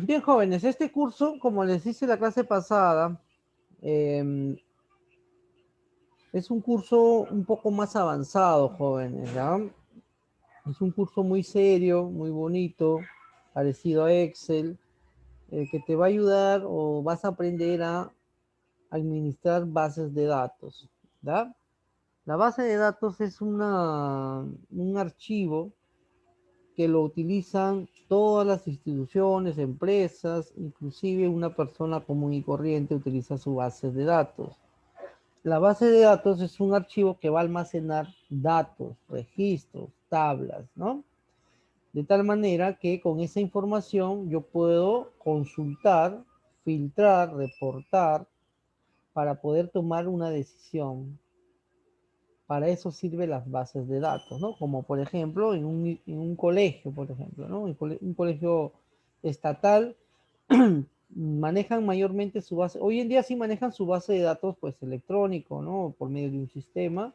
Bien, jóvenes, este curso, como les hice la clase pasada, eh, es un curso un poco más avanzado, jóvenes, ¿ya? Es un curso muy serio, muy bonito, parecido a Excel, que te va a ayudar o vas a aprender a administrar bases de datos, ¿ya? La base de datos es un archivo que lo utilizan todas las instituciones, empresas, inclusive una persona común y corriente utiliza su base de datos. La base de datos es un archivo que va a almacenar datos, registros, tablas, ¿no? De tal manera que con esa información yo puedo consultar, filtrar, reportar para poder tomar una decisión. Para eso sirven las bases de datos, ¿no? Como por ejemplo en un colegio, por ejemplo, ¿no? Un colegio estatal manejan mayormente su base, hoy en día sí manejan su base de datos pues electrónico, ¿no? Por medio de un sistema,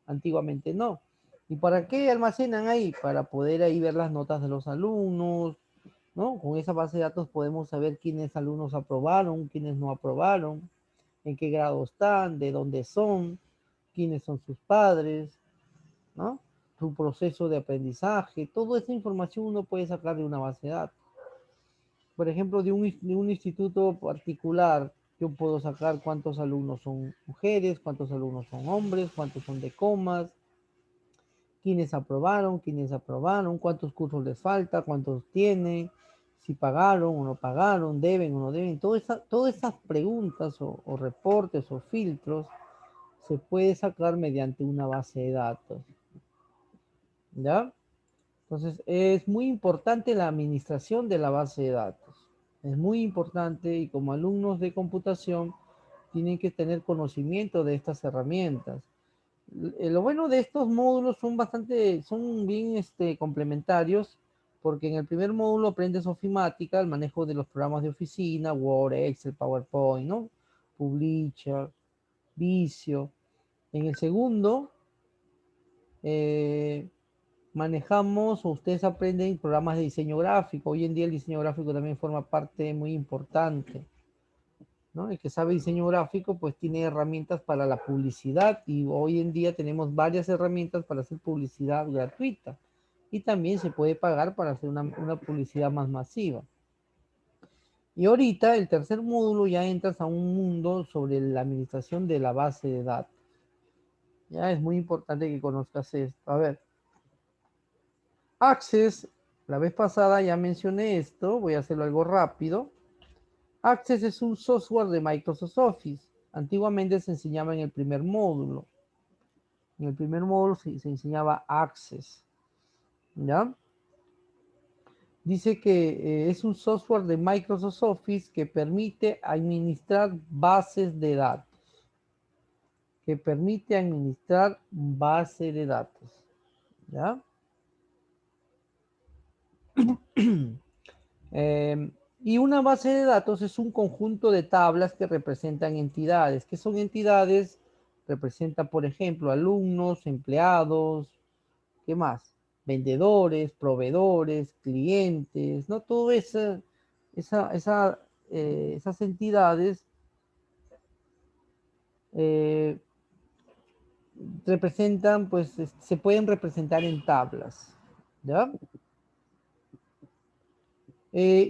antiguamente no. ¿Y para qué almacenan ahí? Para poder ahí ver las notas de los alumnos, ¿no? Con esa base de datos podemos saber quiénes alumnos aprobaron, quiénes no aprobaron, en qué grado están, de dónde son, quiénes son sus padres, ¿no? Su proceso de aprendizaje, toda esa información uno puede sacar de una base de datos. Por ejemplo, de un instituto particular, yo puedo sacar cuántos alumnos son mujeres, cuántos alumnos son hombres, cuántos son de comas, quiénes aprobaron, cuántos cursos les falta, cuántos tienen, si pagaron o no pagaron, deben o no deben. Todas esas preguntas o reportes o filtros se puede sacar mediante una base de datos. ¿Ya? Entonces, es muy importante la administración de la base de datos. Es muy importante y como alumnos de computación tienen que tener conocimiento de estas herramientas. Lo bueno de estos módulos son bien complementarios, porque en el primer módulo aprendes ofimática, el manejo de los programas de oficina, Word, Excel, PowerPoint, ¿no? Publisher, Visio. En el segundo, eh, manejamos o ustedes aprenden programas de diseño gráfico. Hoy en día el diseño gráfico también forma parte muy importante, ¿no? El que sabe diseño gráfico pues tiene herramientas para la publicidad y hoy en día tenemos varias herramientas para hacer publicidad gratuita y también se puede pagar para hacer una publicidad más masiva. Y ahorita el tercer módulo ya entras a un mundo sobre la administración de la base de datos. Ya es muy importante que conozcas esto. A ver, Access, la vez pasada ya mencioné esto, voy a hacerlo algo rápido. Access es un software de Microsoft Office. Antiguamente se enseñaba en el primer módulo. En el primer módulo se enseñaba Access. ¿Ya? Dice que es un software de Microsoft Office que permite administrar bases de datos. Que permite administrar base de datos. ¿Ya? Eh, y una base de datos es un conjunto de tablas que representan entidades. ¿Qué son entidades? Representa, por ejemplo, alumnos, empleados, ¿qué más? Vendedores, proveedores, clientes, ¿no? Todas esas entidades eh, representan, pues, se pueden representar en tablas, ¿ya?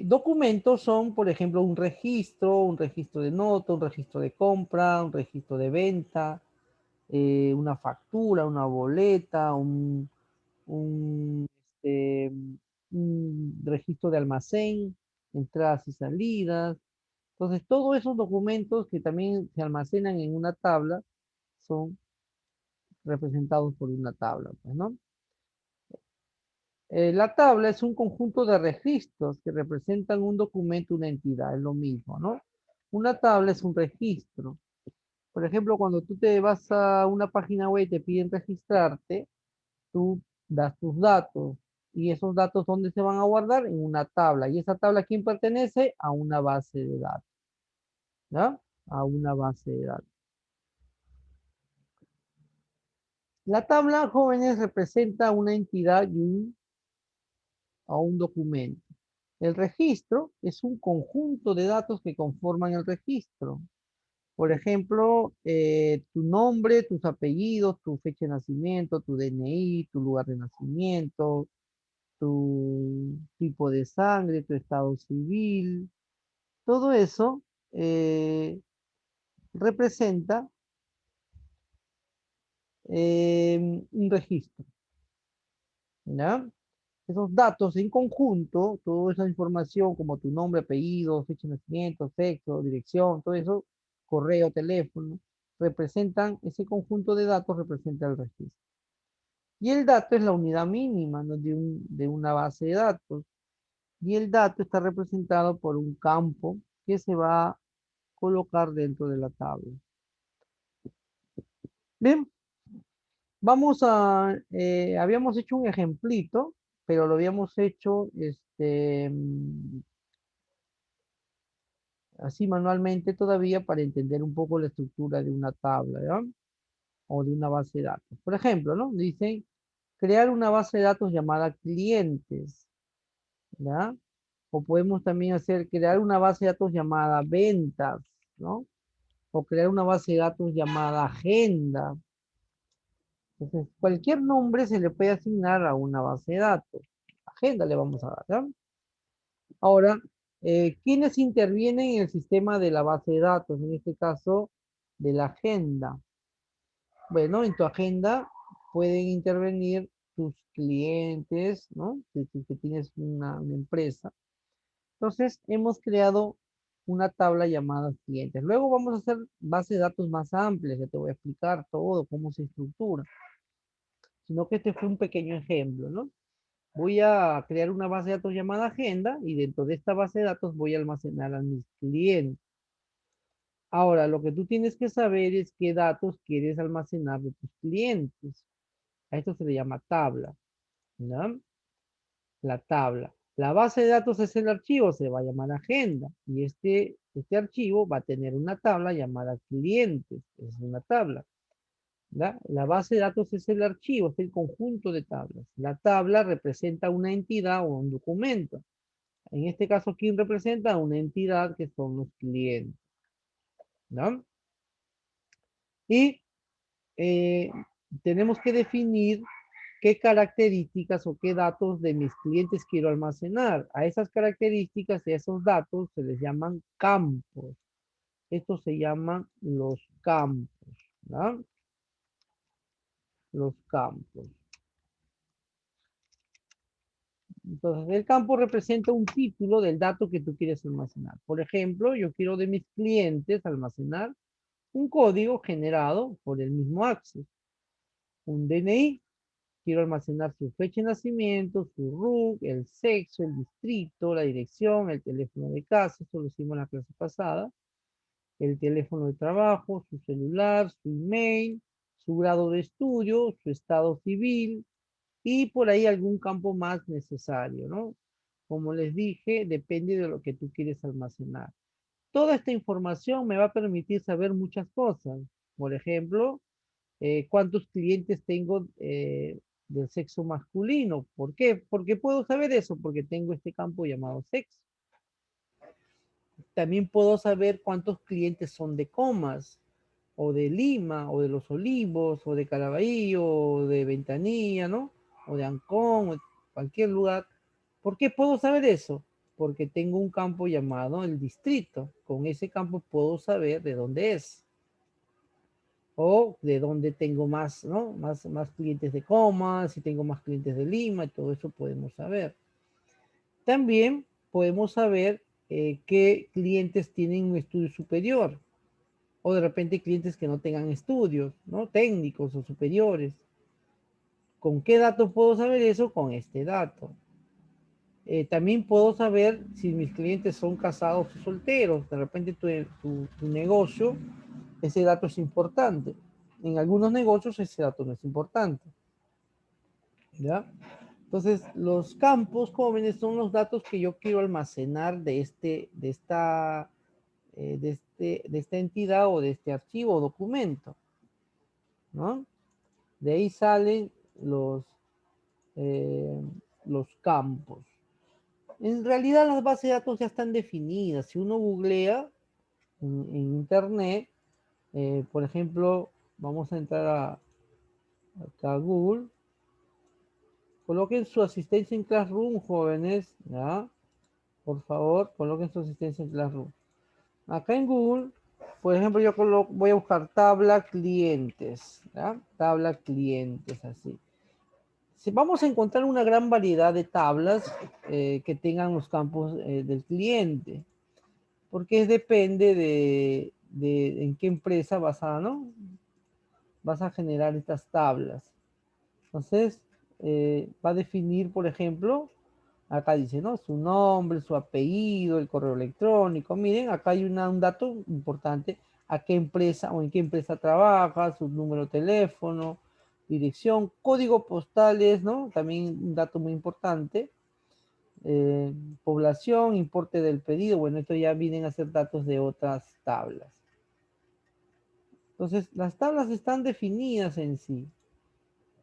Documentos son, por ejemplo, un registro de nota, un registro de compra, un registro de venta, una factura, una boleta, un, este, un registro de almacén, entradas y salidas. Entonces, todos esos documentos que también se almacenan en una tabla son representados por una tabla, pues, ¿no? La tabla es un conjunto de registros que representan un documento, una entidad, es lo mismo, ¿no? Una tabla es un registro. Por ejemplo, cuando tú te vas a una página web y te piden registrarte, tú das tus datos y esos datos, ¿dónde se van a guardar? En una tabla. ¿Y esa tabla a quién pertenece? A una base de datos, ¿ya? A una base de datos. La tabla, jóvenes, representa una entidad a un documento. El registro es un conjunto de datos que conforman el registro. Por ejemplo, tu nombre, tus apellidos, tu fecha de nacimiento, tu DNI, tu lugar de nacimiento, tu tipo de sangre, tu estado civil. Todo eso representa un registro, ¿ya? Esos datos en conjunto, toda esa información como tu nombre, apellido, fecha de nacimiento, sexo, dirección, todo eso, correo, teléfono, representan, ese conjunto de datos representa el registro. Y el dato es la unidad mínima, ¿no? de una base de datos. Y el dato está representado por un campo que se va a colocar dentro de la tabla. Bien, habíamos hecho un ejemplito, pero lo habíamos hecho así manualmente todavía para entender un poco la estructura de una tabla, ¿ya? O de una base de datos. Por ejemplo, ¿no? Dicen crear una base de datos llamada clientes, ¿ya? O podemos también crear una base de datos llamada ventas, ¿no? O crear una base de datos llamada agenda. Entonces, cualquier nombre se le puede asignar a una base de datos. Agenda le vamos a dar, ¿ya? Ahora, ¿quiénes intervienen en el sistema de la base de datos? En este caso, de la agenda. Bueno, en tu agenda pueden intervenir tus clientes, ¿no? Si tienes una empresa. Entonces, hemos creado una tabla llamada clientes. Luego vamos a hacer bases de datos más amplias, ya te voy a explicar todo, cómo se estructura. Sino que este fue un pequeño ejemplo, ¿no? Voy a crear una base de datos llamada agenda y dentro de esta base de datos voy a almacenar a mis clientes. Ahora, lo que tú tienes que saber es qué datos quieres almacenar de tus clientes. A esto se le llama tabla, ¿no? La tabla. La base de datos es el archivo, se va a llamar agenda. Y este archivo va a tener una tabla llamada clientes. Es una tabla. ¿Ya? La base de datos es el archivo, es el conjunto de tablas. La tabla representa una entidad o un documento. En este caso, ¿quién representa? Una entidad que son los clientes. ¿No? Y eh, tenemos que definir qué características o qué datos de mis clientes quiero almacenar. A esas características y a esos datos se les llaman campos. Estos se llaman los campos, ¿no? Los campos. Entonces, el campo representa un título del dato que tú quieres almacenar. Por ejemplo, yo quiero de mis clientes almacenar un código generado por el mismo Access, un DNI. Quiero almacenar su fecha de nacimiento, su RUC, el sexo, el distrito, la dirección, el teléfono de casa, eso lo hicimos en la clase pasada, el teléfono de trabajo, su celular, su email, su grado de estudio, su estado civil y por ahí algún campo más necesario, ¿no? Como les dije, depende de lo que tú quieres almacenar. Toda esta información me va a permitir saber muchas cosas. Por ejemplo, cuántos clientes tengo del sexo masculino. ¿Por qué? Porque puedo saber eso, porque tengo este campo llamado sexo. También puedo saber cuántos clientes son de Comas, o de Lima, o de Los Olivos, o de Caraballo, o de Ventanilla, ¿no? O de Ancón, o de cualquier lugar. ¿Por qué puedo saber eso? Porque tengo un campo llamado el distrito. Con ese campo puedo saber de dónde es. O de dónde tengo más, ¿no? Más clientes de Comas, si tengo más clientes de Lima, y todo eso podemos saber. También podemos saber qué clientes tienen un estudio superior, o de repente clientes que no tengan estudios, ¿no? Técnicos o superiores. ¿Con qué dato puedo saber eso? Con este dato. También puedo saber si mis clientes son casados o solteros. De repente tu negocio, ese dato es importante. En algunos negocios ese dato no es importante. ¿Ya? Entonces, los campos jóvenes son los datos que yo quiero almacenar de esta entidad o de este archivo o documento, ¿no? De ahí salen los, eh, los campos. En realidad las bases de datos ya están definidas. Si uno googlea en internet, por ejemplo, vamos a entrar acá a Google. Coloquen su asistencia en Classroom, jóvenes, ¿ya? Por favor, coloquen su asistencia en Classroom. Acá en Google, por ejemplo, yo voy a buscar tabla clientes, ¿ya? Tabla clientes, así. Si vamos a encontrar una gran variedad de tablas que tengan los campos del cliente, porque depende de en qué empresa ¿no? Vas a generar estas tablas. Entonces, va a definir, por ejemplo, acá dice, ¿no? Su nombre, su apellido, el correo electrónico. Miren, acá hay un dato importante, a qué empresa o en qué empresa trabaja, su número de teléfono, dirección, código postales, ¿no? También un dato muy importante. Población, importe del pedido. Bueno, esto ya vienen a ser datos de otras tablas. Entonces, las tablas están definidas en sí.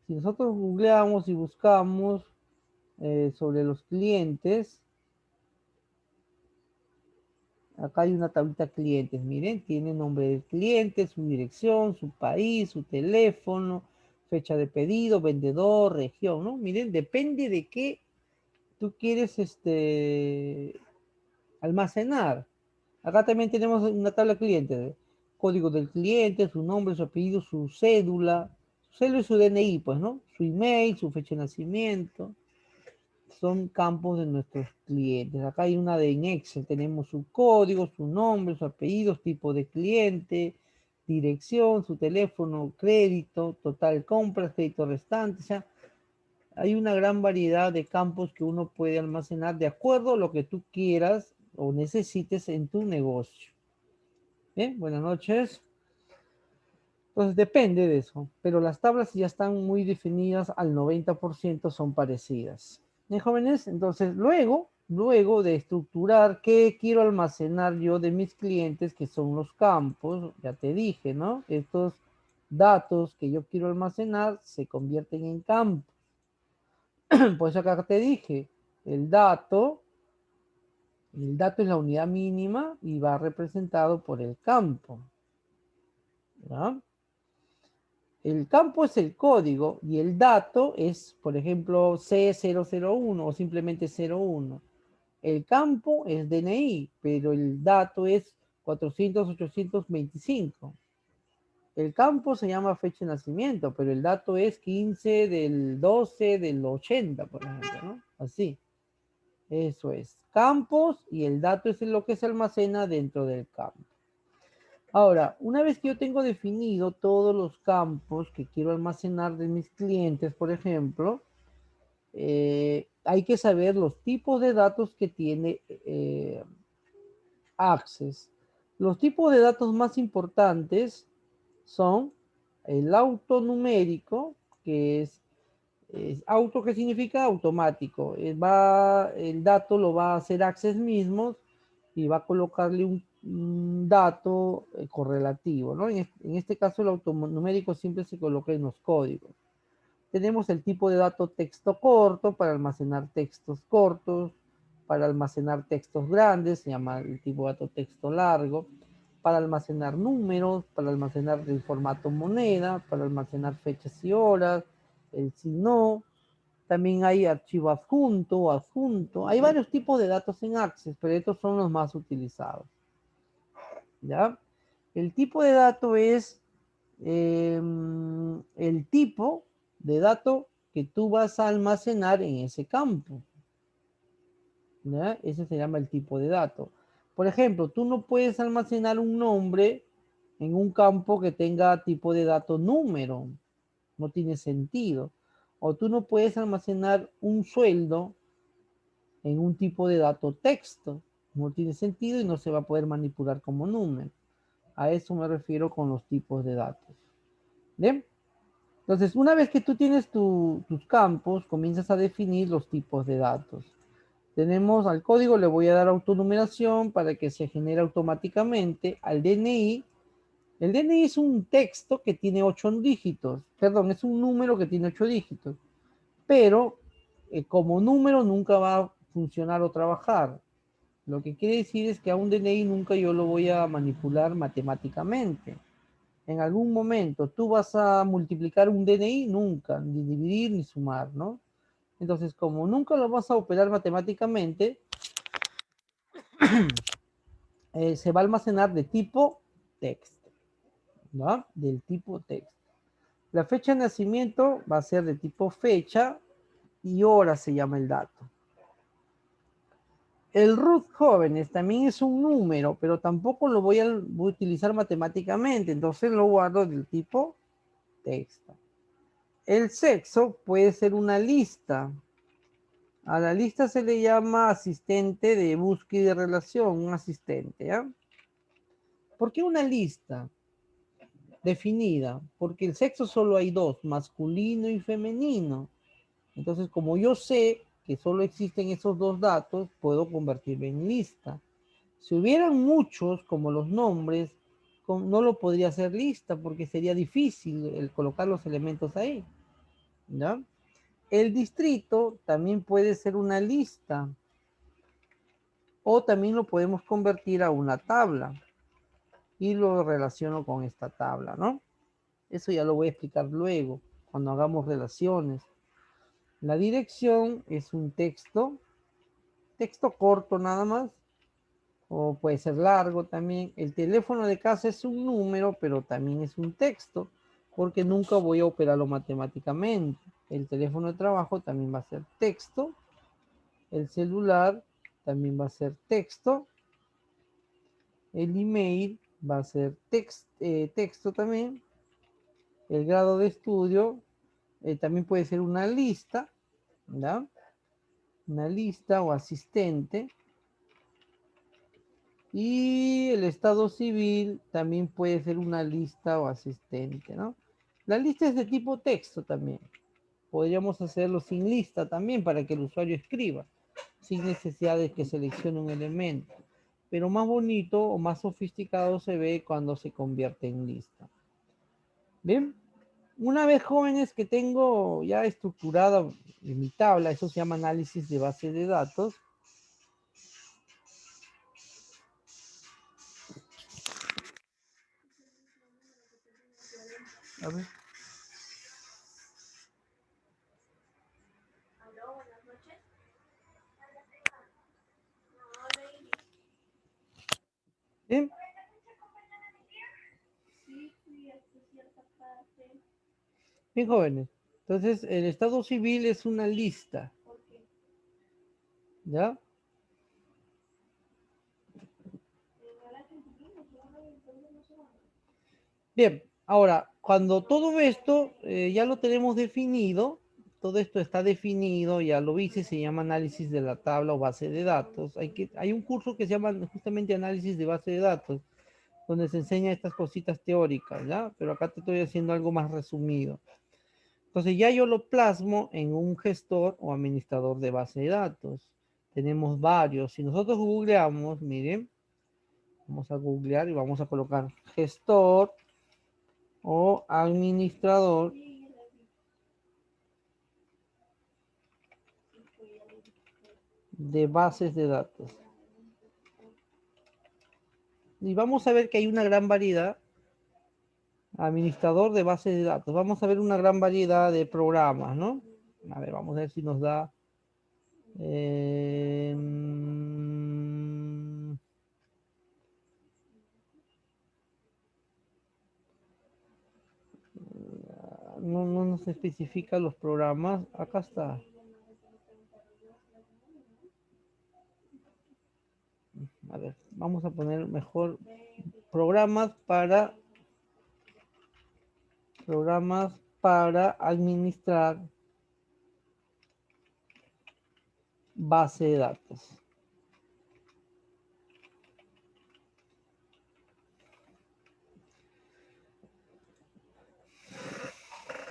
Si nosotros googleamos y buscamos sobre los clientes, acá hay una tablita clientes, miren, tiene nombre del cliente, su dirección, su país, su teléfono, fecha de pedido, vendedor, región, ¿no? Miren, depende de qué tú quieres almacenar. Acá también tenemos una tabla cliente, código del cliente, su nombre, su apellido, su cédula y su DNI, pues, ¿no? Su email, su fecha de nacimiento. Son campos de nuestros clientes. Acá hay una de en Excel, tenemos su código, su nombre, su apellido, tipo de cliente, dirección, su teléfono, crédito, total compras, crédito restante. O sea, hay una gran variedad de campos que uno puede almacenar de acuerdo a lo que tú quieras o necesites en tu negocio. Bien, buenas noches. Entonces depende de eso, pero las tablas ya están muy definidas, al 90% son parecidas. Bien, jóvenes, entonces luego de estructurar qué quiero almacenar yo de mis clientes, que son los campos, ya te dije, ¿no? Estos datos que yo quiero almacenar se convierten en campos. Por eso acá te dije, el dato es la unidad mínima y va representado por el campo, ¿no? El campo es el código y el dato es, por ejemplo, C001 o simplemente 01. El campo es DNI, pero el dato es 400-825. El campo se llama fecha de nacimiento, pero el dato es 15 del 12 del 80, por ejemplo, ¿no? Así. Eso es. Campos y el dato es lo que se almacena dentro del campo. Ahora, una vez que yo tengo definido todos los campos que quiero almacenar de mis clientes, por ejemplo, hay que saber los tipos de datos que tiene Access. Los tipos de datos más importantes son el autonumérico, que es auto, que significa automático. El dato lo va a hacer Access mismos y va a colocarle un dato correlativo, ¿no? En este caso el autonumérico siempre se coloca en los códigos. Tenemos el tipo de dato texto corto para almacenar textos cortos, para almacenar textos grandes, se llama el tipo de dato texto largo, para almacenar números, para almacenar el formato moneda, para almacenar fechas y horas, el si no. También hay archivo adjunto o adjunto. Hay varios tipos de datos en Access, pero estos son los más utilizados. ¿Ya? El tipo de dato es el tipo de dato que tú vas a almacenar en ese campo. ¿Ya? Ese se llama el tipo de dato. Por ejemplo, tú no puedes almacenar un nombre en un campo que tenga tipo de dato número. No tiene sentido. O tú no puedes almacenar un sueldo en un tipo de dato texto. No tiene sentido y no se va a poder manipular como número. A eso me refiero con los tipos de datos. ¿Bien? Entonces, una vez que tú tienes tus campos, comienzas a definir los tipos de datos. Tenemos al código, le voy a dar autonumeración para que se genere automáticamente. Al DNI, el DNI es un texto que tiene 8 dígitos. Perdón, es un número que tiene 8 dígitos. Pero como número nunca va a funcionar o trabajar. Lo que quiere decir es que a un DNI nunca yo lo voy a manipular matemáticamente. En algún momento tú vas a multiplicar un DNI, nunca, ni dividir ni sumar, ¿no? Entonces, como nunca lo vas a operar matemáticamente, se va a almacenar de tipo text, ¿no? Del tipo text. La fecha de nacimiento va a ser de tipo fecha y hora se llama el dato. El root jóvenes también es un número, pero tampoco lo voy a utilizar matemáticamente, entonces lo guardo del tipo texto. El sexo puede ser una lista. A la lista se le llama asistente de búsqueda y de relación, un asistente, ¿ya? ¿Por qué una lista definida? Porque el sexo solo hay dos, masculino y femenino. Entonces, como yo sé que solo existen esos dos datos, puedo convertirlo en lista. Si hubieran muchos, como los nombres, no lo podría hacer lista porque sería difícil el colocar los elementos ahí, ¿ya? El distrito también puede ser una lista o también lo podemos convertir a una tabla y lo relaciono con esta tabla, ¿no? Eso ya lo voy a explicar luego, cuando hagamos relaciones. La dirección es un texto corto nada más, o puede ser largo también. El teléfono de casa es un número, pero también es un texto, porque nunca voy a operarlo matemáticamente. El teléfono de trabajo también va a ser texto. El celular también va a ser texto. El email va a ser texto también. El grado de estudio también puede ser una lista, ¿ya? Una lista o asistente. Y el estado civil también puede ser una lista o asistente, ¿no? La lista es de tipo texto también. Podríamos hacerlo sin lista también para que el usuario escriba, sin necesidad de que seleccione un elemento. Pero más bonito o más sofisticado se ve cuando se convierte en lista. Bien, una vez jóvenes que tengo ya estructurada en mi tabla, eso se llama análisis de base de datos. A ver. Bien. Bien, jóvenes. Entonces, el estado civil es una lista, ¿ya? Bien, ahora, cuando todo esto ya lo tenemos definido, todo esto está definido, ya lo viste, se llama análisis de la tabla o base de datos. Hay un curso que se llama justamente análisis de base de datos, donde se enseña estas cositas teóricas, ¿ya? Pero acá te estoy haciendo algo más resumido. Entonces ya yo lo plasmo en un gestor o administrador de base de datos. Tenemos varios. Si nosotros googleamos, miren, vamos a googlear y vamos a colocar gestor o administrador de bases de datos. Y vamos a ver que hay una gran variedad. Administrador de bases de datos. Vamos a ver una gran variedad de programas, ¿no? A ver, vamos a ver si nos da. No nos especifica los programas. Acá está. A ver, vamos a poner mejor programas para administrar base de datos.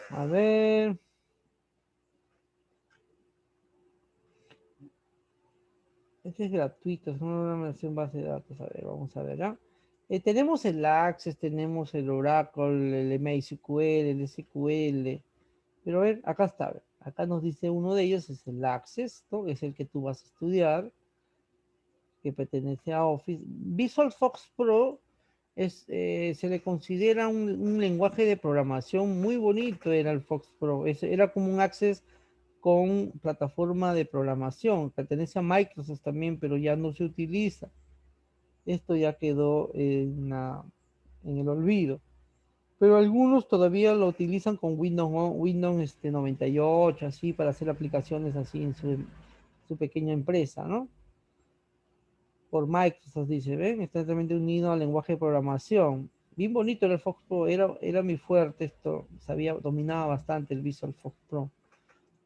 A ver. Este es gratuito, es una programación base de datos. A ver, vamos a ver, ¿ya? Tenemos el Access, tenemos el Oracle, el MySQL, el SQL. Pero a ver, acá está. A ver. Acá nos dice uno de ellos, es el Access, ¿no? Es el que tú vas a estudiar, que pertenece a Office. VisualFox Pro se le considera un lenguaje de programación muy bonito, era el Fox Pro. Era como un Access con plataforma de programación. Pertenece a Microsoft también, pero ya no se utiliza. Esto ya quedó en el olvido. Pero algunos todavía lo utilizan con Windows 98, así, para hacer aplicaciones así en su pequeña empresa, ¿no? Por Microsoft, dice, ¿ven? Está totalmente unido al lenguaje de programación. Bien bonito era el Fox Pro, era mi fuerte esto, dominaba bastante el Visual Fox Pro.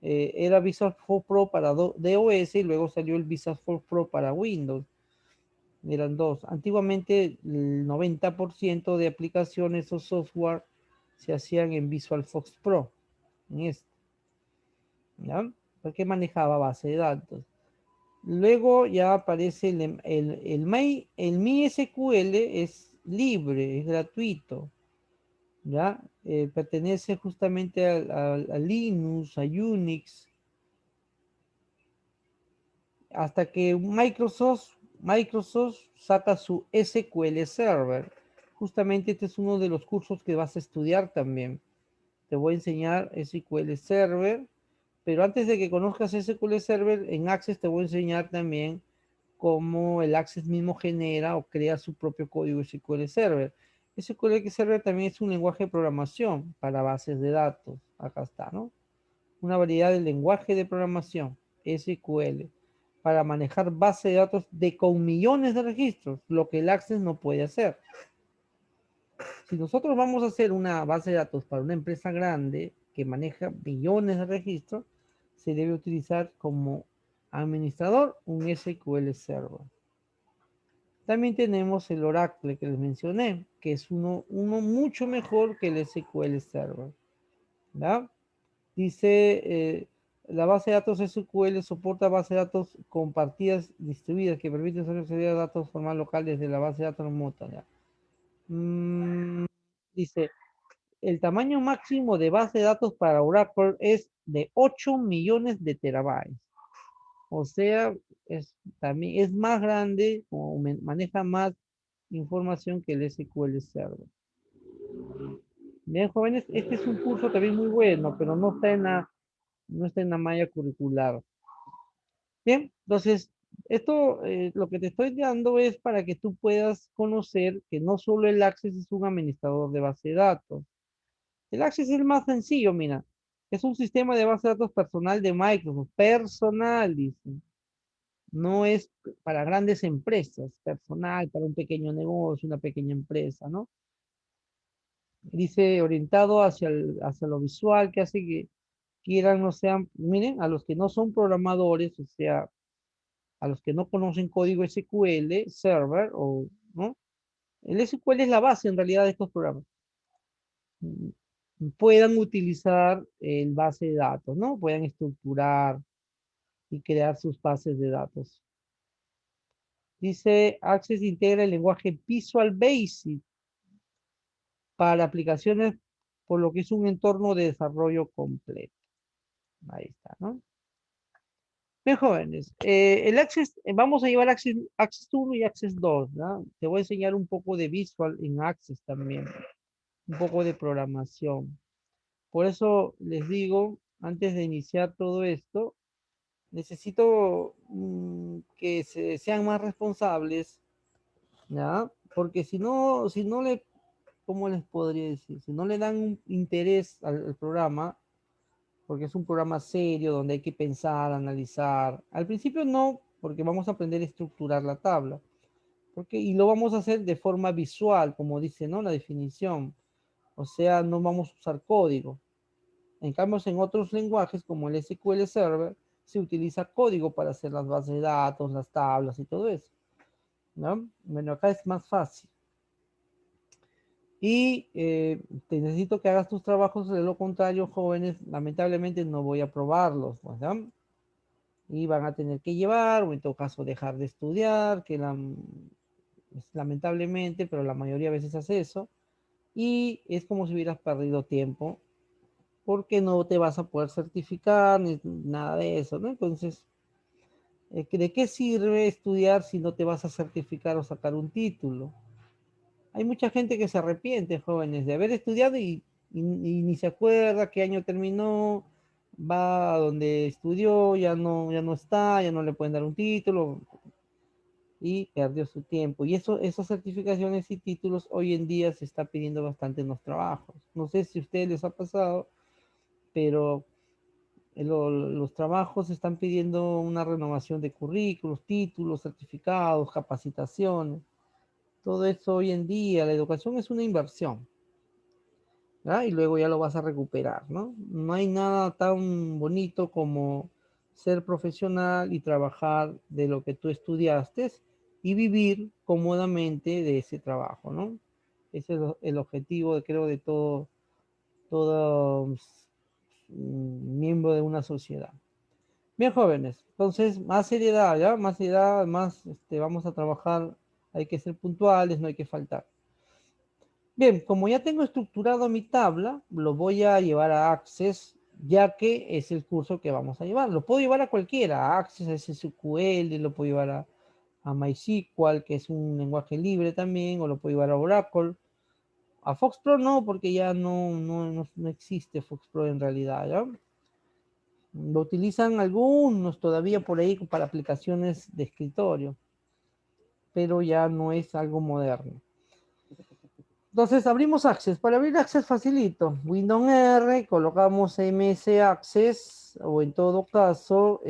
Era Visual Fox Pro para DOS y luego salió el Visual Fox Pro para Windows. Eran dos. Antiguamente el 90% de aplicaciones o software se hacían en Visual Fox Pro, en este, ¿ya? Porque manejaba base de datos. Luego ya aparece el MySQL, es libre, es gratuito, ¿ya? Pertenece justamente a Linux, a Unix, hasta que Microsoft saca su SQL Server. Justamente este es uno de los cursos que vas a estudiar también. Te voy a enseñar SQL Server, pero antes de que conozcas SQL Server, en Access te voy a enseñar también cómo el Access mismo genera o crea su propio código SQL Server. SQL Server también es un lenguaje de programación para bases de datos. Acá está, ¿no? Una variedad de lenguaje de programación, SQL, para manejar base de datos con millones de registros, lo que el Access no puede hacer. Si nosotros vamos a hacer una base de datos para una empresa grande que maneja millones de registros, se debe utilizar como administrador un SQL Server. También tenemos el Oracle que les mencioné, que es uno mucho mejor que el SQL Server. ¿Ya? Dice, la base de datos SQL soporta base de datos compartidas distribuidas que permiten acceder a datos formales locales de la base de datos remota. ¿Ya? Dice, el tamaño máximo de base de datos para Oracle es de 8 millones de terabytes. O sea, también es más grande, o maneja más información que el SQL Server. Bien, jóvenes, este es un curso también muy bueno, pero no está en la malla curricular. Bien, entonces, esto lo que te estoy dando es para que tú puedas conocer que no solo el Access es un administrador de base de datos. El Access es el más sencillo, mira. Es un sistema de base de datos personal de Microsoft. Personal, dice. No es para grandes empresas, personal, para un pequeño negocio, una pequeña empresa, ¿no? Dice orientado hacia lo visual, que hace que quieran, no sean, miren, a los que no son programadores, o sea, a los que no conocen código SQL, Server, o, ¿no? El SQL es la base en realidad de estos programas. Puedan utilizar el base de datos, ¿no? Puedan estructurar y crear sus bases de datos. Dice, Access integra el lenguaje Visual Basic para aplicaciones, por lo que es un entorno de desarrollo completo. Ahí está, ¿no? Bien, jóvenes, el Access, vamos a llevar Access 1 y Access 2, ¿no? Te voy a enseñar un poco de Visual en Access también, un poco de programación. Por eso les digo, antes de iniciar todo esto, necesito que sean más responsables, ¿ya? Porque si no ¿cómo les podría decir? Si no le dan un interés al programa, porque es un programa serio donde hay que pensar, analizar. Al principio no, porque vamos a aprender a estructurar la tabla. Y lo vamos a hacer de forma visual, como dice, ¿no? La definición. O sea, no vamos a usar código. En cambio, en otros lenguajes, como el SQL Server, se utiliza código para hacer las bases de datos, las tablas y todo eso, ¿no? Bueno, acá es más fácil. Y te necesito que hagas tus trabajos, de lo contrario, jóvenes, lamentablemente no voy a aprobarlos, ¿no? Y van a tener que llevar, o en todo caso dejar de estudiar, lamentablemente, pero la mayoría de veces hace eso, y es como si hubieras perdido tiempo porque no te vas a poder certificar ni nada de eso, ¿no? Entonces, ¿de qué sirve estudiar si no te vas a certificar o sacar un título? Hay mucha gente que se arrepiente, jóvenes, de haber estudiado y ni se acuerda qué año terminó, va a donde estudió, ya no está, ya no le pueden dar un título y perdió su tiempo. Y eso, esas certificaciones y títulos hoy en día se está pidiendo bastante en los trabajos. No sé si a ustedes les ha pasado, pero los trabajos están pidiendo una renovación de currículos, títulos, certificados, capacitaciones. Todo eso hoy en día, la educación es una inversión, ¿verdad? Y luego ya lo vas a recuperar, ¿no? No hay nada tan bonito como ser profesional y trabajar de lo que tú estudiaste y vivir cómodamente de ese trabajo, ¿no? Ese es el objetivo, creo, de todo miembro de una sociedad. Bien, jóvenes, entonces más seriedad, ¿ya? Más seriedad, más vamos a trabajar, hay que ser puntuales, no hay que faltar. Bien, como ya tengo estructurado mi tabla, lo voy a llevar a Access, ya que es el curso que vamos a llevar. Lo puedo llevar a cualquiera, a Access, a SQL, lo puedo llevar a MySQL, que es un lenguaje libre también, o lo puedo llevar a Oracle. A FoxPro no, porque ya no existe FoxPro en realidad, ¿ya? Lo utilizan algunos todavía por ahí para aplicaciones de escritorio, pero ya no es algo moderno. Entonces abrimos Access. Para abrir Access facilito. Windows R, colocamos MS Access, o en todo caso,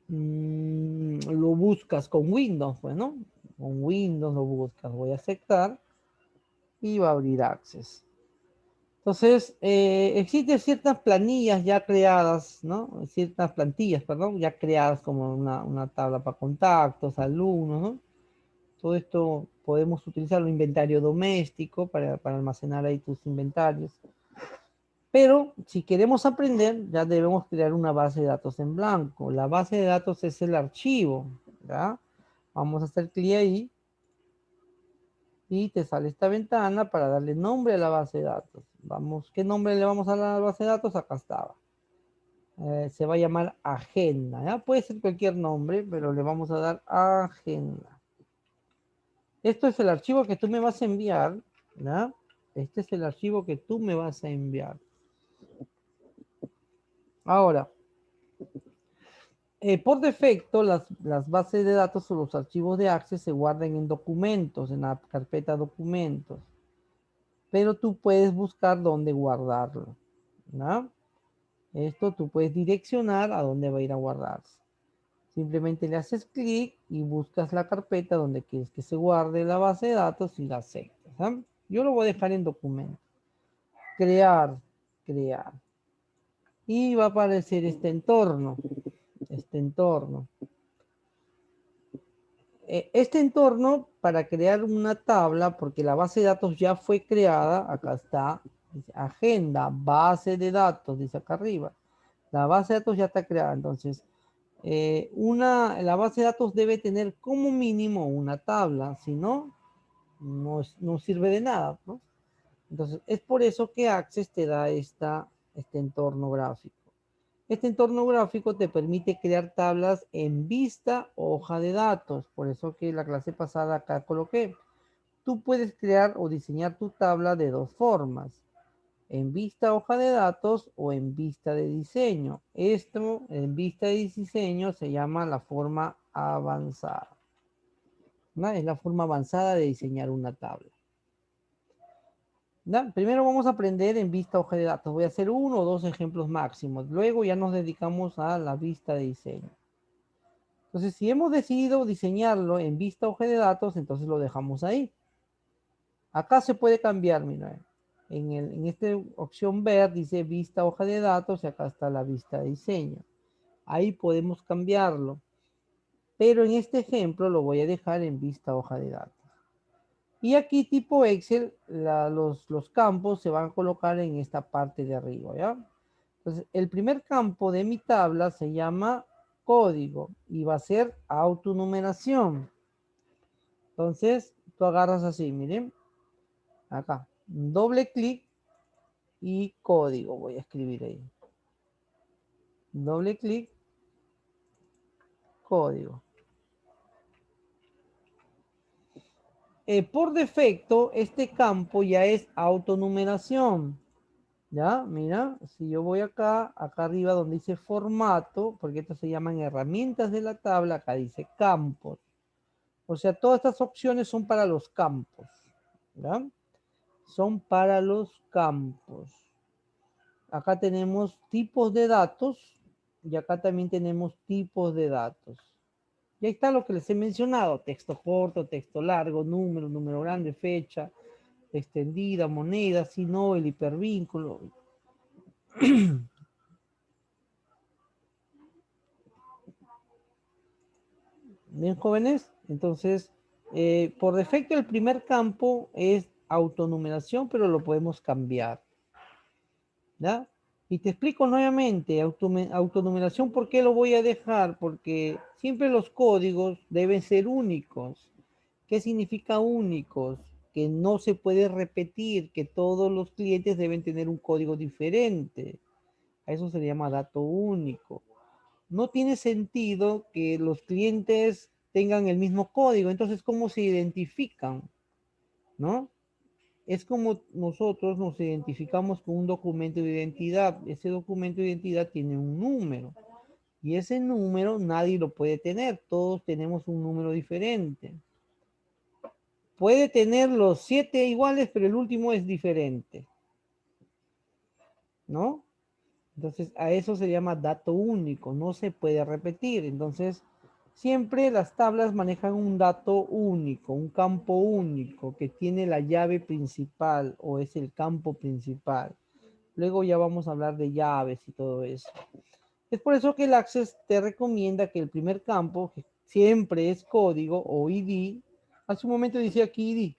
lo buscas con Windows, pues, ¿no? Con Windows lo buscas. Voy a aceptar y va a abrir Access. Entonces, existen ciertas planillas ya creadas, ¿no? Ciertas plantillas, perdón, ya creadas como una tabla para contactos, alumnos, ¿no? Todo esto podemos utilizar un inventario doméstico para almacenar ahí tus inventarios. Pero si queremos aprender, ya debemos crear una base de datos en blanco. La base de datos es el archivo, ¿ya? Vamos a hacer clic ahí y te sale esta ventana para darle nombre a la base de datos. Vamos, ¿qué nombre le vamos a dar a la base de datos? Acá estaba. Se va a llamar agenda, ¿ya? Puede ser cualquier nombre, pero le vamos a dar agenda. Esto es el archivo que tú me vas a enviar, ¿ya? Este es el archivo que tú me vas a enviar. Ahora, por defecto, las bases de datos o los archivos de Access se guardan en documentos, en la carpeta documentos. Pero tú puedes buscar dónde guardarlo, ¿no? Esto tú puedes direccionar a dónde va a ir a guardarse. Simplemente le haces clic y buscas la carpeta donde quieres que se guarde la base de datos y la aceptas, ¿ah? Yo lo voy a dejar en documento. Crear, crear. Y va a aparecer este entorno. Este entorno. Este entorno para crear una tabla, porque la base de datos ya fue creada, acá está, dice, agenda, base de datos, dice acá arriba. La base de datos ya está creada, entonces la base de datos debe tener como mínimo una tabla, si no, no sirve de nada, ¿no? Entonces, es por eso que Access te da este entorno gráfico. Este entorno gráfico te permite crear tablas en vista o hoja de datos. Por eso que la clase pasada acá coloqué. Tú puedes crear o diseñar tu tabla de dos formas. En vista hoja de datos o en vista de diseño. Esto en vista de diseño se llama la forma avanzada, ¿no? Es la forma avanzada de diseñar una tabla. ¿No? Primero vamos a aprender en vista hoja de datos. Voy a hacer uno o dos ejemplos máximos. Luego ya nos dedicamos a la vista de diseño. Entonces, si hemos decidido diseñarlo en vista hoja de datos, entonces lo dejamos ahí. Acá se puede cambiar, mira. En esta opción ver dice vista hoja de datos y acá está la vista de diseño. Ahí podemos cambiarlo. Pero en este ejemplo lo voy a dejar en vista hoja de datos. Y aquí tipo Excel, los campos se van a colocar en esta parte de arriba, ¿ya? Entonces, el primer campo de mi tabla se llama código y va a ser autonumeración. Entonces, tú agarras así, miren, acá, doble clic y código, voy a escribir ahí. Doble clic, código. Por defecto, este campo ya es autonumeración. ¿Ya? Mira, si yo voy acá arriba donde dice formato, porque estas se llaman herramientas de la tabla, acá dice campos. O sea, todas estas opciones son para los campos. ¿Ya? Son para los campos. Acá tenemos tipos de datos y acá también tenemos tipos de datos. Y ahí está lo que les he mencionado, texto corto, texto largo, número, número grande, fecha, extendida, moneda, si no, el hipervínculo. Bien, jóvenes, entonces, por defecto el primer campo es autonumeración, pero lo podemos cambiar. ¿Ya? Y te explico nuevamente, autonumeración, ¿por qué lo voy a dejar? Porque siempre los códigos deben ser únicos. ¿Qué significa únicos? Que no se puede repetir, que todos los clientes deben tener un código diferente. A eso se le llama dato único. No tiene sentido que los clientes tengan el mismo código, entonces, ¿cómo se identifican? ¿No? Es como nosotros nos identificamos con un documento de identidad. Ese documento de identidad tiene un número y ese número nadie lo puede tener. Todos tenemos un número diferente. Puede tener los 7 iguales, pero el último es diferente. ¿No? Entonces, a eso se llama dato único. No se puede repetir. Entonces, siempre las tablas manejan un dato único, un campo único que tiene la llave principal o es el campo principal. Luego ya vamos a hablar de llaves y todo eso. Es por eso que el Access te recomienda que el primer campo, que siempre es código o ID, hace un momento decía aquí ID.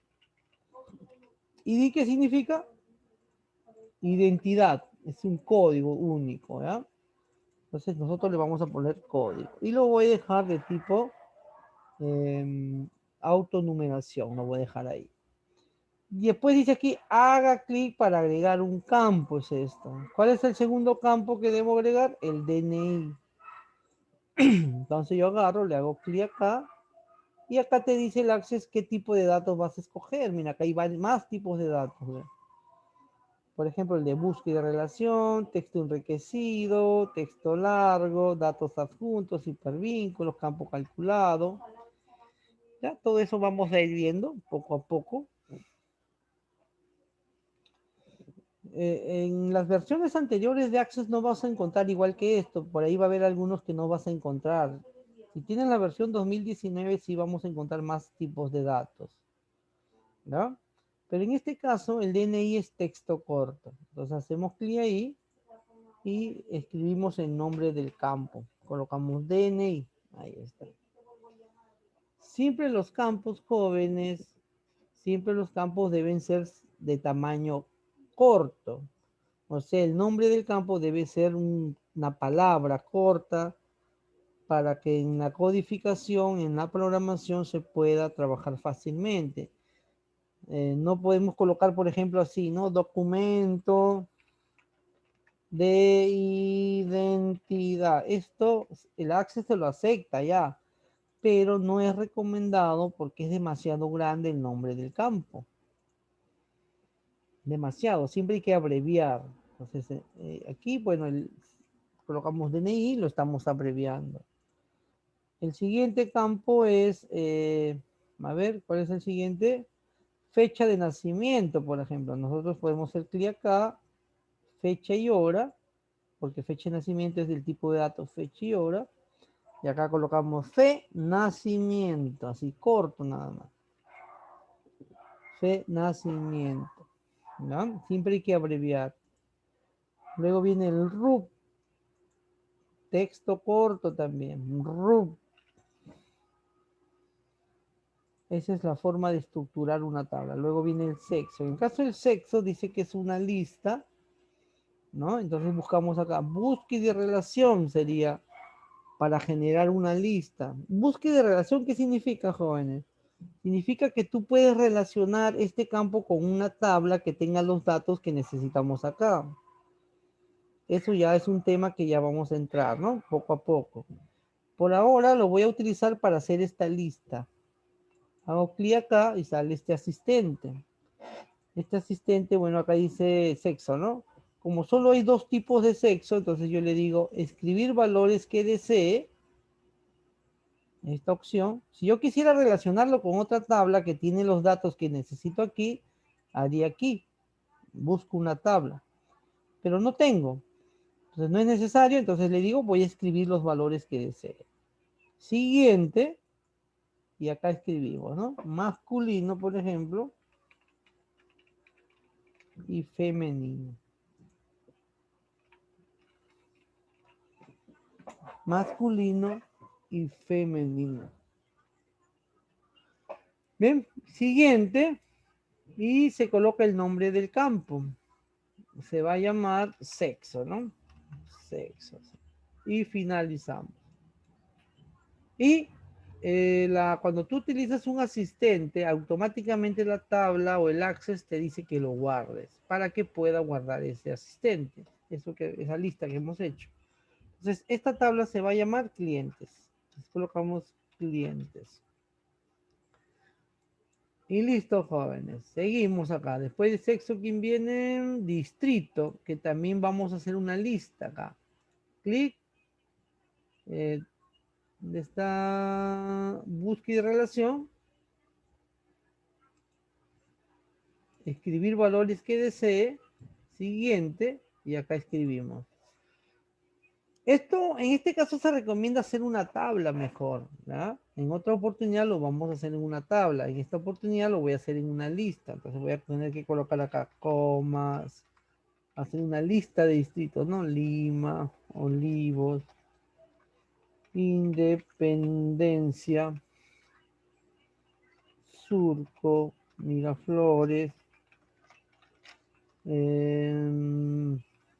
¿ID qué significa? Identidad, es un código único, ¿ya? Entonces nosotros le vamos a poner código. Y lo voy a dejar de tipo autonumeración, lo voy a dejar ahí. Y después dice aquí, haga clic para agregar un campo, es esto. ¿Cuál es el segundo campo que debo agregar? El DNI. Entonces yo agarro, le hago clic acá, y acá te dice el Access qué tipo de datos vas a escoger. Mira, acá hay más tipos de datos. ¿Ve? Por ejemplo, el de búsqueda de relación, texto enriquecido, texto largo, datos adjuntos, hipervínculos, campo calculado. Ya, todo eso vamos a ir viendo poco a poco. En las versiones anteriores de Access no vas a encontrar igual que esto. Por ahí va a haber algunos que no vas a encontrar. Si tienen la versión 2019, sí vamos a encontrar más tipos de datos. ¿No? Pero en este caso, el DNI es texto corto. Entonces hacemos clic ahí y escribimos el nombre del campo. Colocamos DNI. Ahí está. Siempre los campos jóvenes, siempre los campos deben ser de tamaño corto. O sea, el nombre del campo debe ser una palabra corta para que en la codificación, en la programación se pueda trabajar fácilmente. No podemos colocar, por ejemplo, así, ¿no? Documento de identidad. Esto, el Access se lo acepta ya, pero no es recomendado porque es demasiado grande el nombre del campo. Demasiado, siempre hay que abreviar. Entonces, aquí, bueno, colocamos DNI, lo estamos abreviando. El siguiente campo es, a ver, ¿cuál es el siguiente? Fecha de nacimiento, por ejemplo. Nosotros podemos hacer clic acá, fecha y hora, porque fecha de nacimiento es del tipo de datos fecha y hora. Y acá colocamos fe, nacimiento, así corto nada más. Fe, nacimiento. ¿No? Siempre hay que abreviar. Luego viene el RUB, texto corto también, RUB. Esa es la forma de estructurar una tabla. Luego viene el sexo. En caso del sexo dice que es una lista, ¿no? Entonces buscamos acá, búsqueda y relación sería para generar una lista. Búsqueda de relación, ¿qué significa, jóvenes? Significa que tú puedes relacionar este campo con una tabla que tenga los datos que necesitamos acá. Eso ya es un tema que ya vamos a entrar, ¿no? Poco a poco. Por ahora lo voy a utilizar para hacer esta lista. Hago clic acá y sale este asistente. Este asistente, bueno, acá dice sexo, ¿no? Como solo hay dos tipos de sexo, entonces yo le digo escribir valores que desee. Esta opción. Si yo quisiera relacionarlo con otra tabla que tiene los datos que necesito aquí, haría aquí. Busco una tabla. Pero no tengo. Entonces no es necesario, entonces le digo voy a escribir los valores que desee. Siguiente. Y acá escribimos, ¿no? Masculino, por ejemplo. Y femenino. Masculino y femenino. Bien, siguiente. Y se coloca el nombre del campo. Se va a llamar sexo, ¿no? Sexo. Y finalizamos. Y cuando tú utilizas un asistente, automáticamente la tabla o el Access te dice que lo guardes para que pueda guardar ese asistente, esa lista que hemos hecho. Entonces, esta tabla se va a llamar clientes. Entonces, colocamos clientes. Y listo, jóvenes. Seguimos acá. Después de sexo, ¿quién viene? Distrito, que también vamos a hacer una lista acá. Clic. ¿Dónde está búsqueda y relación? Escribir valores que desee. Siguiente. Y acá escribimos. Esto, en este caso se recomienda hacer una tabla mejor, ¿ya? En otra oportunidad lo vamos a hacer en una tabla. En esta oportunidad lo voy a hacer en una lista. Entonces voy a tener que colocar acá comas. Hacer una lista de distritos, ¿no? Lima, Olivos, Independencia, Surco, Miraflores,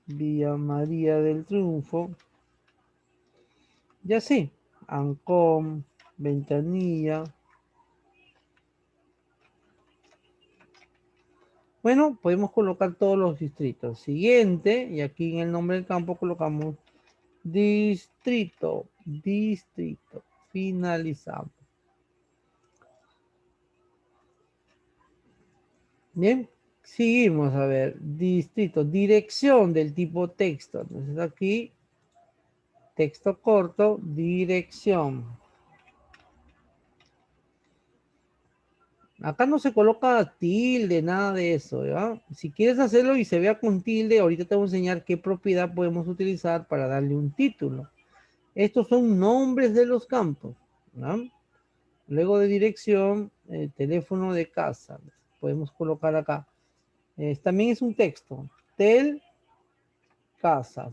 Villa María del Triunfo, y así, Ancón, Ventanilla. Bueno, podemos colocar todos los distritos. Siguiente, y aquí en el nombre del campo colocamos distrito, distrito. Finalizamos. Bien, seguimos a ver, distrito, dirección del tipo texto. Entonces aquí, texto corto, dirección. Acá no se coloca tilde, nada de eso, ¿ya? Si quieres hacerlo y se vea con tilde, ahorita te voy a enseñar qué propiedad podemos utilizar para darle un título. Estos son nombres de los campos, ¿no? Luego de dirección, teléfono de casa. Podemos colocar acá. También es un texto. Tel casa.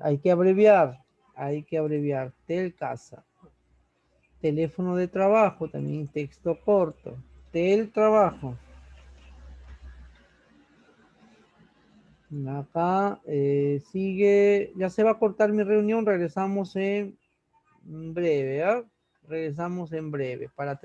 Hay que abreviar. Tel casa. Teléfono de trabajo, también texto corto. Tel trabajo. Acá sigue, ya se va a cortar mi reunión, regresamos en breve, ¿ah? Regresamos en breve para